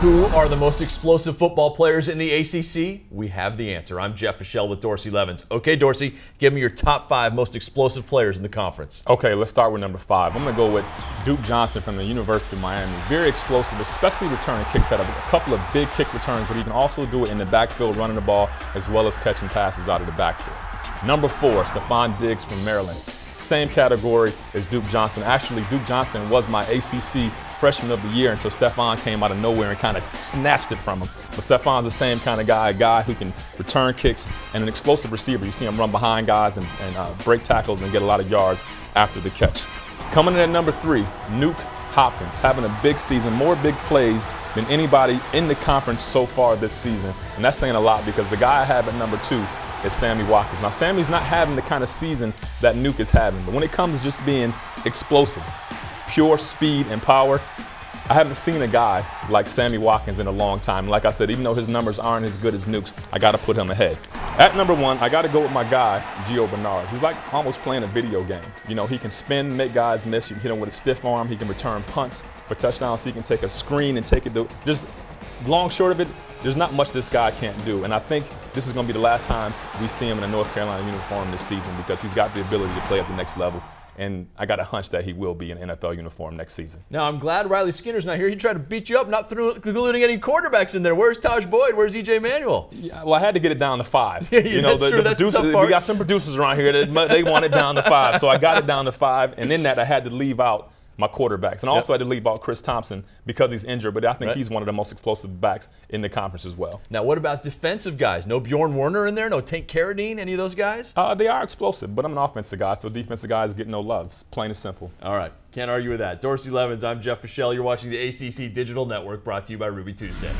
Who are the most explosive football players in the ACC? We have the answer. I'm Jeff Fischel with Dorsey Levens. Okay, Dorsey, give me your top 5 most explosive players in the conference. Okay, let's start with number 5. I'm going to go with Duke Johnson from the University of Miami. Very explosive, especially returning kicks. Had a couple of big kick returns, but he can also do it in the backfield, running the ball, as well as catching passes out of the backfield. Number 4, Stefon Diggs from Maryland. Same category as Duke Johnson. Actually, Duke Johnson was my ACC Freshman of the Year until Stefon came out of nowhere and kind of snatched it from him. But Stefon's the same kind of guy, a guy who can return kicks and an explosive receiver. You see him run behind guys and break tackles and get a lot of yards after the catch. Coming in at number 3, Nuke Hopkins, having a big season, more big plays than anybody in the conference so far this season. And that's saying a lot because the guy I have at number 2 is Sammy Watkins. Now, Sammy's not having the kind of season that Nuke is having, but when it comes to just being explosive, pure speed and power, I haven't seen a guy like Sammy Watkins in a long time. Like I said, even though his numbers aren't as good as Nuke's, I got to put him ahead. At number 1, I got to go with my guy, Giovani. He's like almost playing a video game. You know, he can spin, make guys miss. You can hit him with a stiff arm. He can return punts for touchdowns. He can take a screen and take it to just long short of it. There's not much this guy can't do, and I think this is going to be the last time we see him in a North Carolina uniform this season because he's got the ability to play at the next level, and I got a hunch that he will be in an NFL uniform next season. Now, I'm glad Riley Skinner's not here. He tried to beat you up, not including any quarterbacks in there. Where's Taj Boyd? Where's E.J. Manuel? Yeah, well, I had to get it down to 5. You know, that's true. That's the tough part. We got some producers around here that they want it down to 5, so I got it down to 5, and in that I had to leave out my quarterbacks. And I also had to leave out Chris Thompson because he's injured, but I think he's one of the most explosive backs in the conference as well. Now, what about defensive guys? No Bjorn Werner in there? No Tank Carradine? Any of those guys? They are explosive, but I'm an offensive guy, so defensive guys get no love. It's plain and simple. All right. Can't argue with that. Dorsey Levens, I'm Jeff Fischel. You're watching the ACC Digital Network, brought to you by Ruby Tuesday.